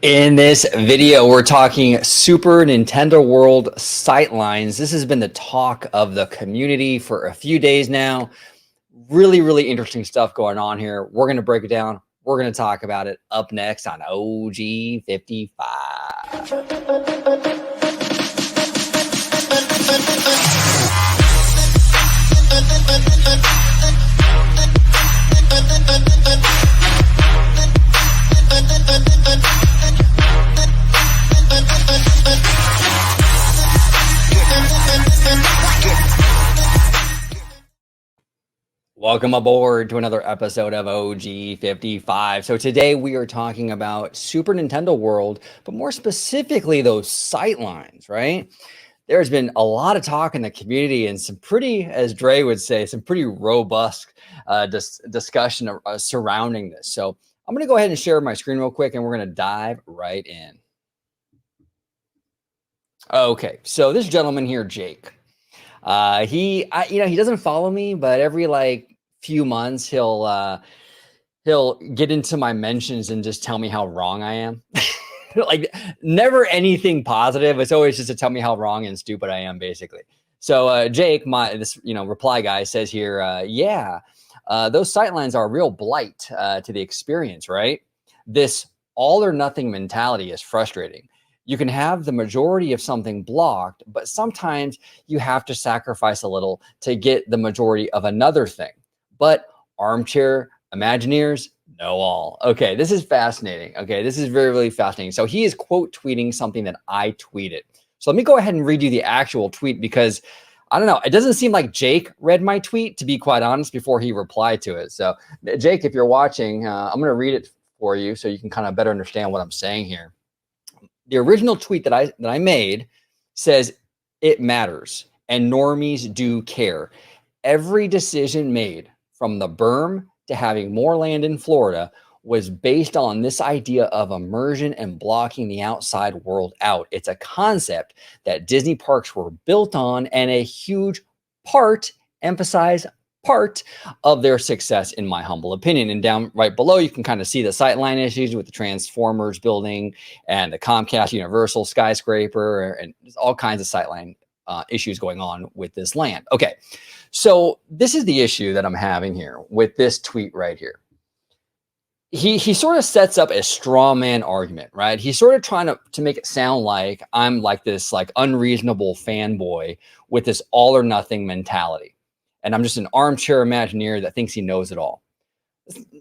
In this video, we're talking Super Nintendo World Sightlines. This has been the talk of the community for a few days now. Really interesting stuff going on here. We're going to break it down. We're going to talk about it up next on OG 55. Welcome aboard to another episode of OG 55. So today we are talking about Super Nintendo World, but more specifically those sightlines, right? There's been a lot of talk in the community and some pretty, as Dre would say, some pretty robust discussion surrounding this. So I'm going to go ahead and share my screen real quick and we're going to dive right in. Okay, so this gentleman here, Jake, he doesn't follow me, but every few months he'll get into my mentions and just tell me how wrong I am. Like never anything positive. It's always just to tell me how wrong and stupid I am, basically. So Jake, this reply guy says here, those sightlines are a real blight to the experience, right? This all or nothing mentality is frustrating. You can have the majority of something blocked, but sometimes you have to sacrifice a little to get the majority of another thing. But armchair Imagineers know all. Okay, this is fascinating. Okay, this is really fascinating. So he is quote tweeting something that I tweeted. So let me go ahead and read you the actual tweet because I don't know. It doesn't seem like Jake read my tweet, to be quite honest, before he replied to it. So Jake, if you're watching, I'm going to read it for you so you can kind of better understand what I'm saying here. The original tweet that I made says, "It matters and normies do care. Every decision made from the berm to having more land in Florida was based on this idea of immersion and blocking the outside world out. It's a concept that Disney parks were built on and a huge part, emphasize part, of their success, in my humble opinion." And down right below, you can kind of see the sightline issues with the Transformers building and the Comcast Universal skyscraper and all kinds of sightline issues going on with this land. Okay, so this is the issue that I'm having here with this tweet right here. He sort of sets up a straw man argument, right? He's sort of trying to make it sound like I'm like this unreasonable fanboy with this all or nothing mentality. And I'm just an armchair Imagineer that thinks he knows it all.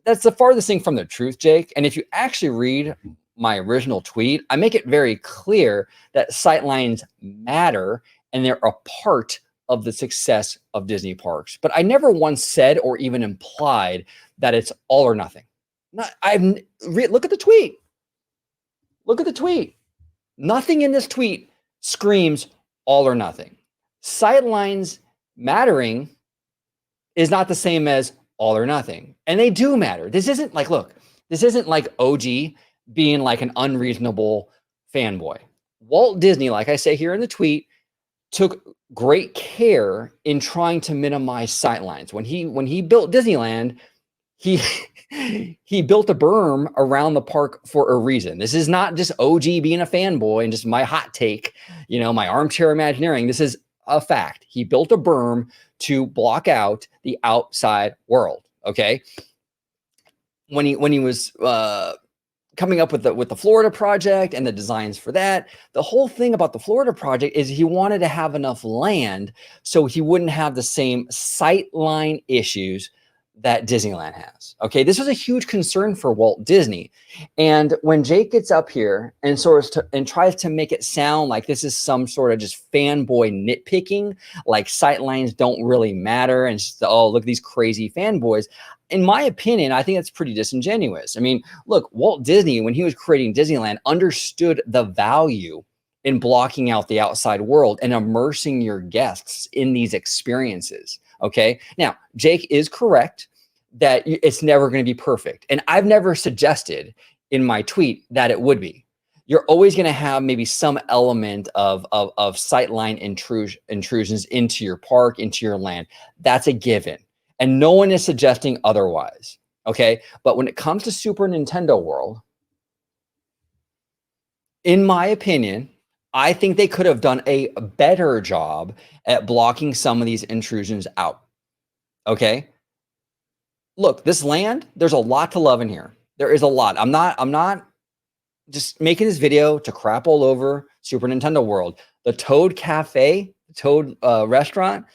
That's the farthest thing from the truth, Jake. And if you actually read my original tweet, I make it very clear that sightlines matter and they're a part of the success of Disney parks. But I never once said or even implied that it's all or nothing. Look at the tweet. Look at the tweet. Nothing in this tweet screams all or nothing. Sightlines mattering is not the same as all or nothing. And they do matter. This isn't like OG being like an unreasonable fanboy. Walt Disney, like I say here in the tweet, took great care in trying to minimize sightlines. When he built Disneyland, he built a berm around the park for a reason. This is not just OG being a fanboy and just my hot take, my armchair Imagineering. This is a fact. He built a berm to block out the outside world. Okay. When he was coming up with the Florida project and the designs for that, the whole thing about the Florida project is he wanted to have enough land so he wouldn't have the same sightline issues that Disneyland has. Okay, this was a huge concern for Walt Disney. And when Jake gets up here and tries to make it sound like this is some sort of just fanboy nitpicking, like sightlines don't really matter, and just, oh, look at these crazy fanboys. In my opinion, I think that's pretty disingenuous. I mean, look, Walt Disney, when he was creating Disneyland, understood the value in blocking out the outside world and immersing your guests in these experiences. Okay. Now, Jake is correct that it's never going to be perfect. And I've never suggested in my tweet that it would be. You're always going to have maybe some element of sightline intrusions into your park, into your land. That's a given. And no one is suggesting otherwise. Okay. But when it comes to Super Nintendo World, In my opinion, I think they could have done a better job at blocking some of these intrusions out. Okay. Look, this land, there's a lot to love in here. There is a lot. I'm not just making this video to crap all over Super Nintendo World. The Toad Cafe, Toad restaurant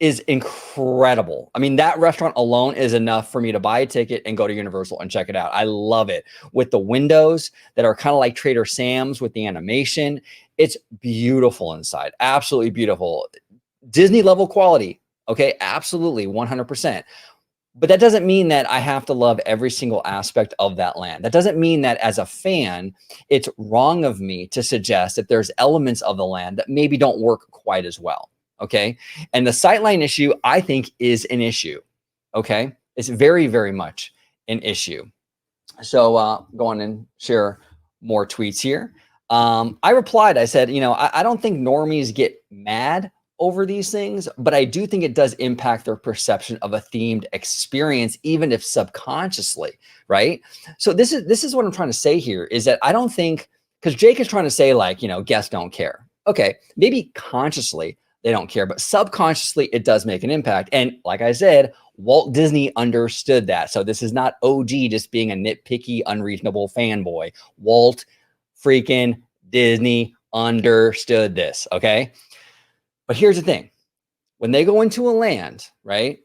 is incredible. I mean, that restaurant alone is enough for me to buy a ticket and go to Universal and check it out. I love it. With the windows that are kind of like Trader Sam's with the animation, it's beautiful inside. Absolutely beautiful. Disney level quality. Okay, absolutely 100%. But that doesn't mean that I have to love every single aspect of that land. That doesn't mean that as a fan, it's wrong of me to suggest that there's elements of the land that maybe don't work quite as well. Okay. And the sightline issue, I think, is an issue. Okay. It's very, very much an issue. So go on and share more tweets here. I replied, I said, I don't think normies get mad over these things, but I do think it does impact their perception of a themed experience, even if subconsciously, right? So this is what I'm trying to say here is that I don't think, because Jake is trying to say like, guests don't care. Okay, maybe consciously they don't care, but subconsciously it does make an impact. And like I said, Walt Disney understood that. So this is not OG just being a nitpicky, unreasonable fanboy. Walt freaking Disney understood this, okay? But here's the thing. When they go into a land, right,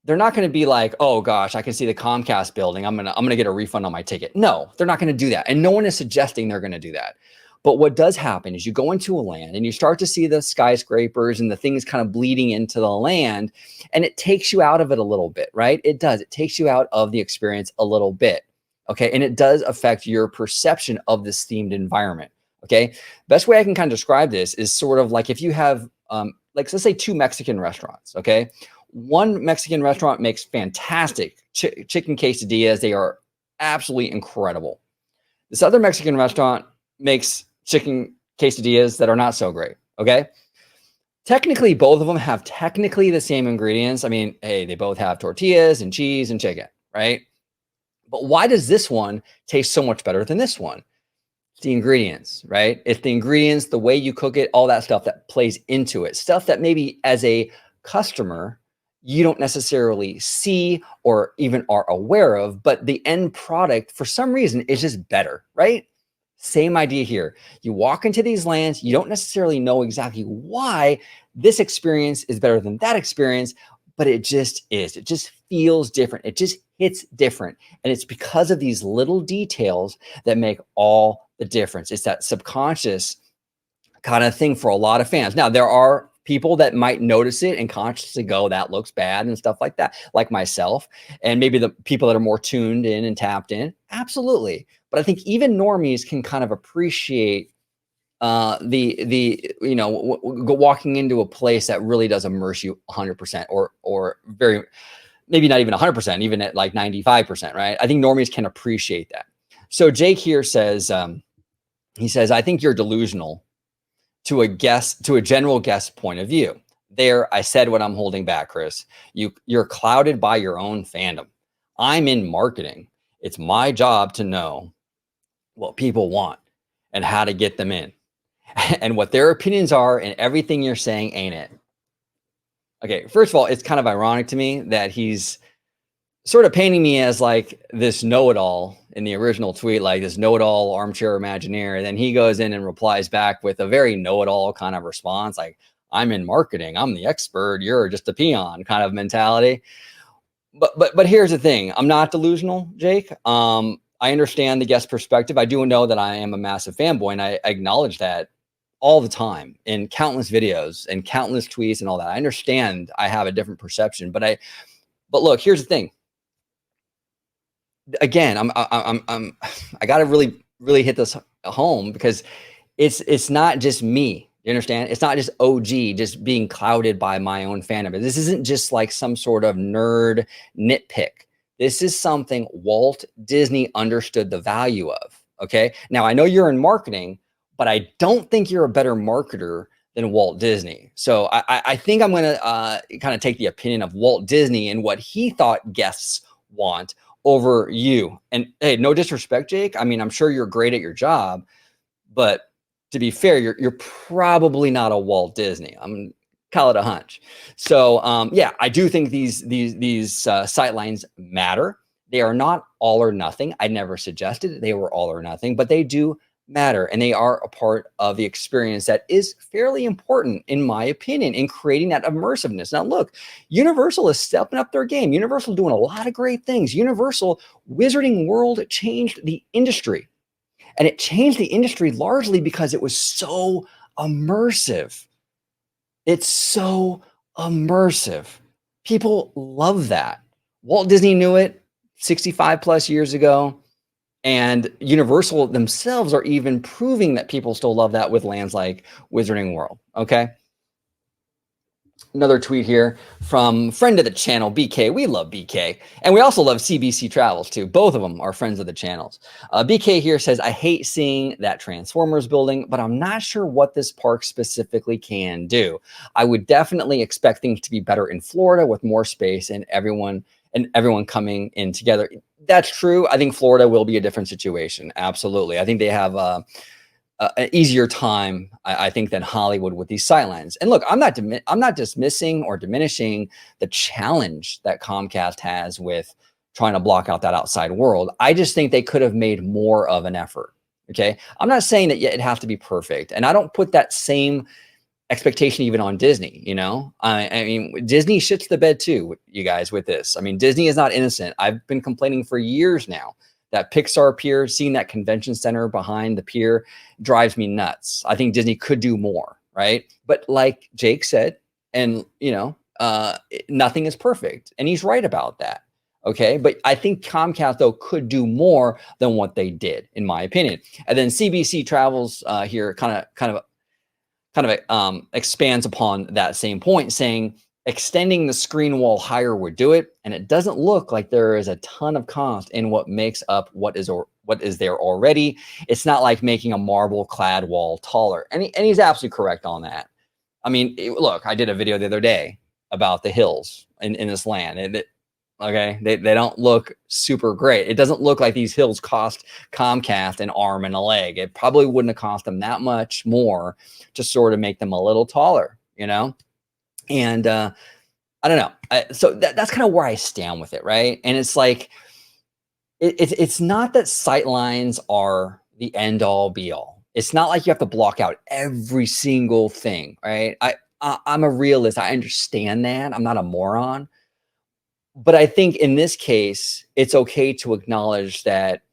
they're not going to be like, oh gosh, I can see the Comcast building. I'm going to get a refund on my ticket. No, they're not going to do that. And no one is suggesting they're going to do that. But what does happen is you go into a land and you start to see the skyscrapers and the things kind of bleeding into the land, and it takes you out of it a little bit, right? It does. It takes you out of the experience a little bit. Okay. And it does affect your perception of this themed environment. Okay. Best way I can kind of describe this is sort of like if you have, like, let's say 2 Mexican restaurants. Okay. One Mexican restaurant makes fantastic chicken quesadillas. They are absolutely incredible. This other Mexican restaurant makes chicken quesadillas that are not so great. Okay. Technically, both of them have technically the same ingredients. I mean, hey, they both have tortillas and cheese and chicken, right? But why does this one taste so much better than this one? It's the ingredients, right? It's the ingredients, the way you cook it, all that stuff that plays into it. Stuff that maybe as a customer, you don't necessarily see or even are aware of, but the end product for some reason is just better, right? Same idea here. You walk into these lands, you don't necessarily know exactly why this experience is better than that experience, but it just is. It just feels different. It just hits different. And it's because of these little details that make all the difference. It's that subconscious kind of thing for a lot of fans. Now, there are people that might notice it and consciously go, that looks bad and stuff like that, like myself, and maybe the people that are more tuned in and tapped in. Absolutely. But I think even normies can kind of appreciate walking into a place that really does immerse you 100% or very, maybe not even 100%, even at like 95%, right? I think normies can appreciate that. So Jake here says, he says, I think you're delusional to a general guest point of view. There, I said what I'm holding back, Chris. You're clouded by your own fandom. I'm in marketing. It's my job to know what people want and how to get them in and what their opinions are, and everything you're saying ain't it. Okay, first of all, it's kind of ironic to me that he's sort of painting me as like this know-it-all in the original tweet, like this know-it-all armchair Imagineer. And then he goes in and replies back with a very know-it-all kind of response, like, I'm in marketing, I'm the expert, you're just a peon kind of mentality. But here's the thing. I'm not delusional, Jake. I understand the guest perspective. I do know that I am a massive fanboy, and I acknowledge that all the time in countless videos and countless tweets and all that. I understand I have a different perception, but look, here's the thing. Again, I got to really hit this home, because it's not just me. You understand? It's not just OG just being clouded by my own fandom. This isn't just like some sort of nerd nitpick. This is something Walt Disney understood the value of. Okay. Now, I know you're in marketing, but I don't think you're a better marketer than Walt Disney. So I think I'm going to kind of take the opinion of Walt Disney and what he thought guests want over you. And hey, no disrespect, Jake. I mean, I'm sure you're great at your job, But to be fair, you're probably not a Walt Disney. I'm call it a hunch. So yeah, I do think these sightlines matter. They are not all or nothing. I never suggested they were all or nothing, but they do matter, and they are a part of the experience that is fairly important, in my opinion, in creating that immersiveness. Now, look, Universal is stepping up their game. Universal doing a lot of great things. Universal Wizarding World changed the industry, and it changed the industry largely because it was so immersive. It's so immersive. People love that. Walt Disney knew it 65 plus years ago. And Universal themselves are even proving that people still love that with lands like Wizarding World. Okay. Another tweet here from friend of the channel, BK. We love BK. And we also love CBC Travels too. Both of them are friends of the channels. BK here says, I hate seeing that Transformers building, but I'm not sure what this park specifically can do. I would definitely expect things to be better in Florida with more space and everyone coming in together. That's true. I think Florida will be a different situation. Absolutely. I think they have an easier time, I think, than Hollywood with these sightlines. And look, I'm not dismissing or diminishing the challenge that Comcast has with trying to block out that outside world. I just think they could have made more of an effort. Okay. I'm not saying that it has to be perfect. And I don't put that same expectation even on Disney, you know? I mean, Disney shits the bed too, you guys, with this. I mean, Disney is not innocent. I've been complaining for years now that Pixar Pier, seeing that convention center behind the pier drives me nuts. I think Disney could do more, right? But like Jake said, and you know, nothing is perfect. And he's right about that. Okay. But I think Comcast though could do more than what they did, in my opinion. And then CBC Travels here kind of expands upon that same point, saying extending the screen wall higher would do it, and it doesn't look like there is a ton of cost in what makes up what is there already. It's not like making a marble clad wall taller, and he's absolutely correct on that. I mean, look, I did a video the other day about the hills in this land. Okay, they don't look super great. It doesn't look like these hills cost Comcast an arm and a leg. It probably wouldn't have cost them that much more to sort of make them a little taller, you know? And I don't know. So that's kind of where I stand with it, right? And it's like, it's not that sightlines are the end all be all. It's not like you have to block out every single thing, right? I'm a realist. I understand that. I'm not a moron. But I think in this case, it's okay to acknowledge that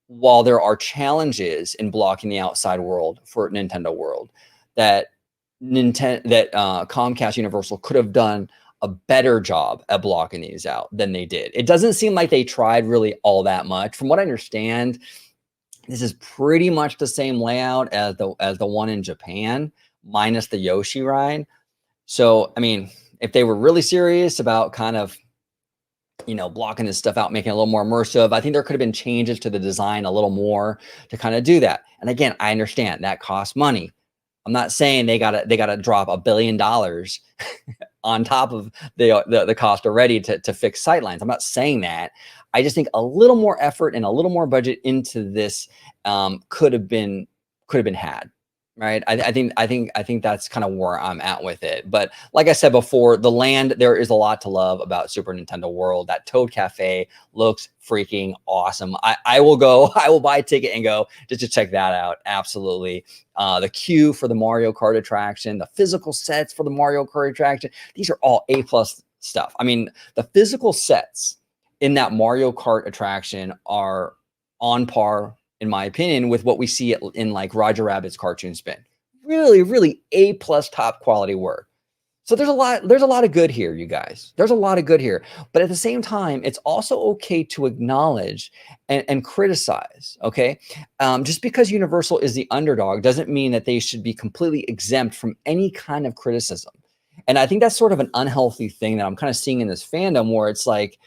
while there are challenges in blocking the outside world for Nintendo World, that Comcast Universal could have done a better job at blocking these out than they did. It doesn't seem like they tried really all that much. From what I understand, this is pretty much the same layout as the one in Japan, minus the Yoshi ride. So, I mean, if they were really serious about kind of, you know, blocking this stuff out, making it a little more immersive, I think there could have been changes to the design a little more to kind of do that. And again, I understand that costs money. I'm not saying they gotta drop $1 billion on top of the cost already to fix sightlines. I'm not saying that. I just think a little more effort and a little more budget into this could have been had. Right. I think that's kind of where I'm at with it. But like I said before, the land, there is a lot to love about Super Nintendo World. That Toad Cafe looks freaking awesome. I will buy a ticket and go just to check that out. Absolutely. The queue for the Mario Kart attraction, the physical sets for the Mario Kart attraction. These are all A+ stuff. I mean, the physical sets in that Mario Kart attraction are on par, in my opinion, with what we see in like Roger Rabbit's Cartoon Spin. Really, really A+ top quality work. So there's a lot of good here, you guys. There's a lot of good here. But at the same time, it's also okay to acknowledge and criticize, okay? Just because Universal is the underdog doesn't mean that they should be completely exempt from any kind of criticism. And I think that's sort of an unhealthy thing that I'm kind of seeing in this fandom, where it's like,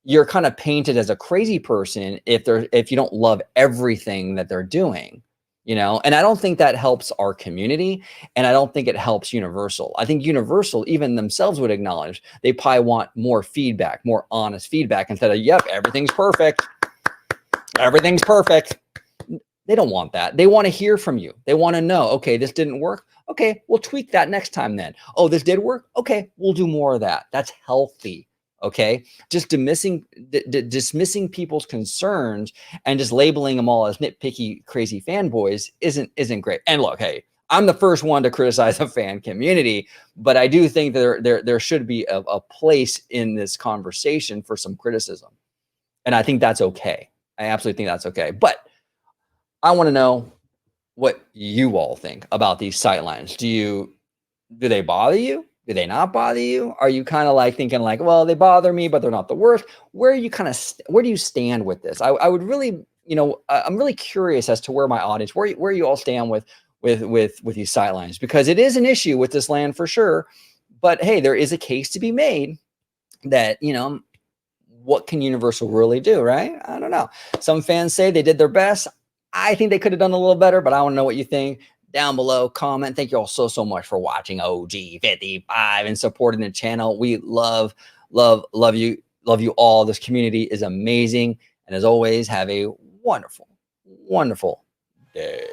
you're kind of painted as a crazy person if you don't love everything that they're doing, you know? And I don't think that helps our community, and I don't think it helps Universal. I think Universal, even themselves, would acknowledge they probably want more feedback, more honest feedback, instead of, yep, everything's perfect. Everything's perfect. They don't want that. They want to hear from you. They want to know, okay, this didn't work. Okay, we'll tweak that next time then. Oh, this did work. Okay, we'll do more of that. That's healthy. Okay, just dismissing people's concerns and just labeling them all as nitpicky, crazy fanboys isn't great. And look, hey, I'm the first one to criticize the fan community, but I do think there should be a place in this conversation for some criticism, and I think that's okay. I absolutely think that's okay. But I want to know what you all think about these sightlines. Do they bother you? Do they not bother you? Are you kind of like thinking like, well, they bother me, but they're not the worst? Where are you where do you stand with this? I would really, I'm really curious as to where my audience, where you all stand with these sightlines, because it is an issue with this land for sure. But hey, there is a case to be made that, what can Universal really do, right? I don't know. Some fans say they did their best. I think they could have done a little better, but I want to know what you think. Down below, comment. Thank you all so much for watching OG55 and supporting the channel. We love you all. This community is amazing. And as always, have a wonderful day.